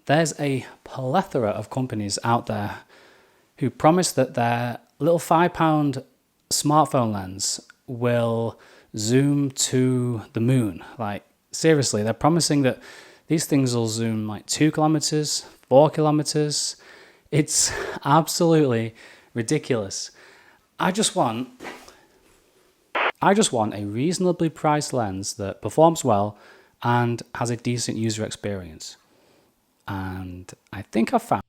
There's a plethora of companies out there who promise that their little £5 smartphone lens will zoom to the moon. Like, seriously, they're promising that these things will zoom like 2 kilometers, 4 kilometers. It's absolutely ridiculous. I just want a reasonably priced lens that performs well and has a decent user experience. And I think I've found.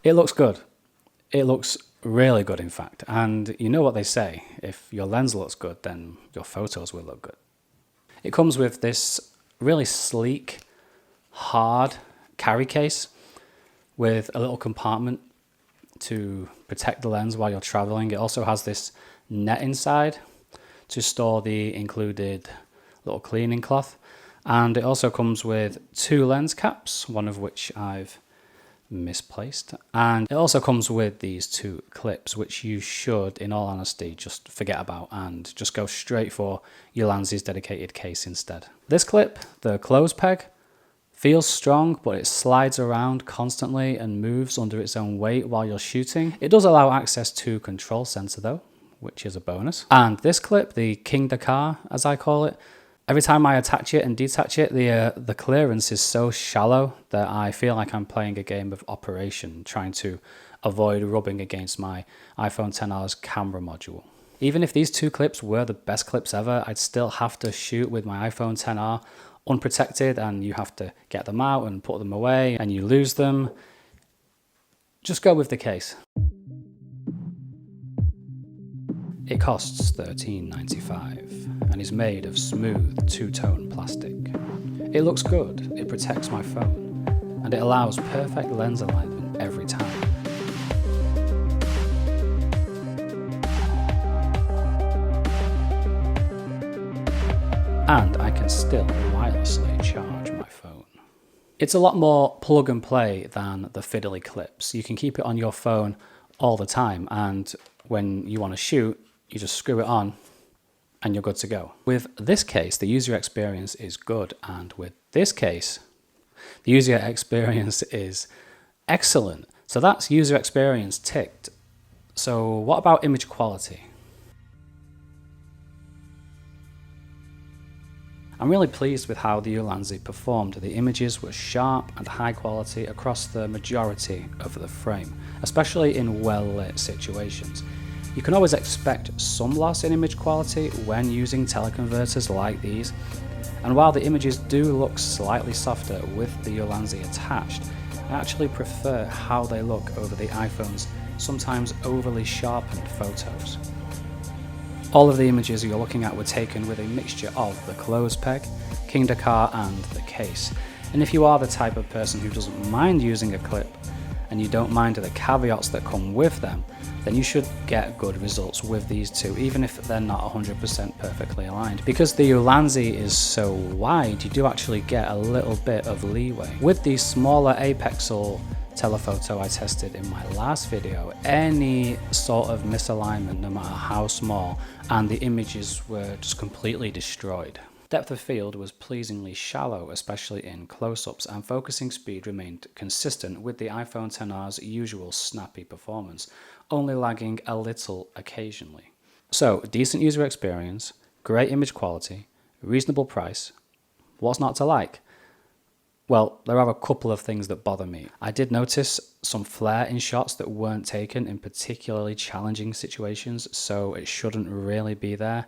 It looks good. It looks really good, in fact. And you know what they say, if your lens looks good, then your photos will look good. It comes with this really sleek, hard carry case with a little compartment to protect the lens while you're traveling. It also has this net inside to store the included little cleaning cloth. And it also comes with 2 lens caps, one of which I've misplaced, and it also comes with these 2 clips, which you should, in all honesty, just forget about and just go straight for Ulanzi's dedicated case instead. This clip, the close peg, feels strong, but it slides around constantly and moves under its own weight while you're shooting. It does allow access to control sensor though, which is a bonus. And this clip, the King Dakar as I call it, every time I attach it and detach it, the clearance is so shallow that I feel like I'm playing a game of Operation, trying to avoid rubbing against my iPhone XR's camera module. Even if these 2 clips were the best clips ever, I'd still have to shoot with my iPhone XR unprotected, and you have to get them out and put them away, and you lose them. Just go with the case. It costs $13.95 and is made of smooth 2-tone plastic. It looks good, it protects my phone, and it allows perfect lens alignment every time. And I can still wirelessly charge my phone. It's a lot more plug and play than the fiddly clips. You can keep it on your phone all the time, and when you want to shoot, you just screw it on and you're good to go. With this case, the user experience is good, and with this case, the user experience is excellent. So that's user experience ticked. So what about image quality? I'm really pleased with how the Ulanzi performed. The images were sharp and high quality across the majority of the frame, especially in well-lit situations. You can always expect some loss in image quality when using teleconverters like these, and while the images do look slightly softer with the Ulanzi attached, I actually prefer how they look over the iPhone's sometimes overly sharpened photos. All of the images you're looking at were taken with a mixture of the close peg, King Dakar and the case. And if you are the type of person who doesn't mind using a clip, and you don't mind the caveats that come with them, then you should get good results with these 2, even if they're not 100% perfectly aligned. Because the Ulanzi is so wide, you do actually get a little bit of leeway. With the smaller apexel telephoto I tested in my last video, any sort of misalignment, no matter how small, and the images were just completely destroyed. Depth of field was pleasingly shallow, especially in close-ups, and focusing speed remained consistent with the iPhone XR's usual snappy performance, only lagging a little occasionally. So, decent user experience, great image quality, reasonable price. What's not to like? Well, there are a couple of things that bother me. I did notice some flare in shots that weren't taken in particularly challenging situations, so it shouldn't really be there.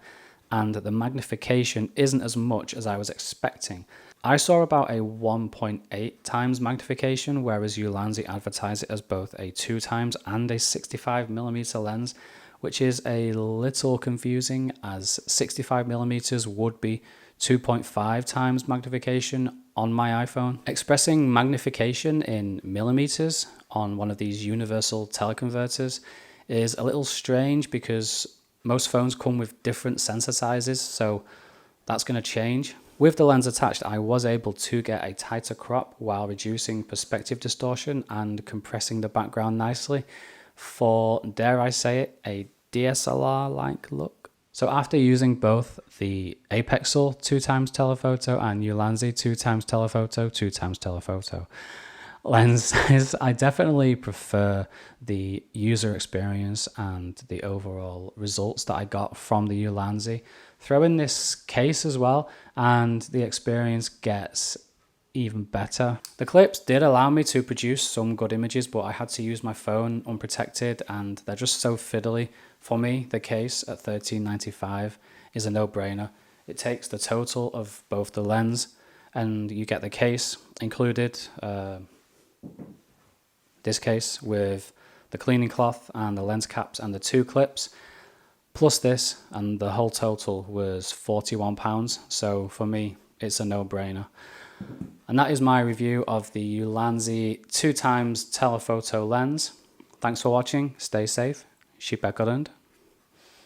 And the magnification isn't as much as I was expecting. I saw about a 1.8 times magnification, whereas Ulanzi advertise it as both a 2 times and a 65mm lens, which is a little confusing as 65mm would be 2.5 times magnification on my iPhone. Expressing magnification in millimeters on one of these universal teleconverters is a little strange because most phones come with different sensor sizes, so that's going to change. With the lens attached, I was able to get a tighter crop while reducing perspective distortion and compressing the background nicely for, dare I say it, a DSLR-like look. So after using both the Apexel 2 times telephoto and Ulanzi 2 times telephoto, 2 times telephoto lenses, I definitely prefer the user experience and the overall results that I got from the Ulanzi. Throw in this case as well and the experience gets even better. The clips did allow me to produce some good images, but I had to use my phone unprotected and they're just so fiddly. For me, the case at $13.95 is a no-brainer. It takes the total of both the lens and you get the case included, this case with the cleaning cloth and the lens caps and the 2 clips, plus this, and the whole total was £41. So for me, it's a no-brainer. And that is my review of the Ulanzi 2 times telephoto lens. Thanks for watching. Stay safe. Sheep Eckland.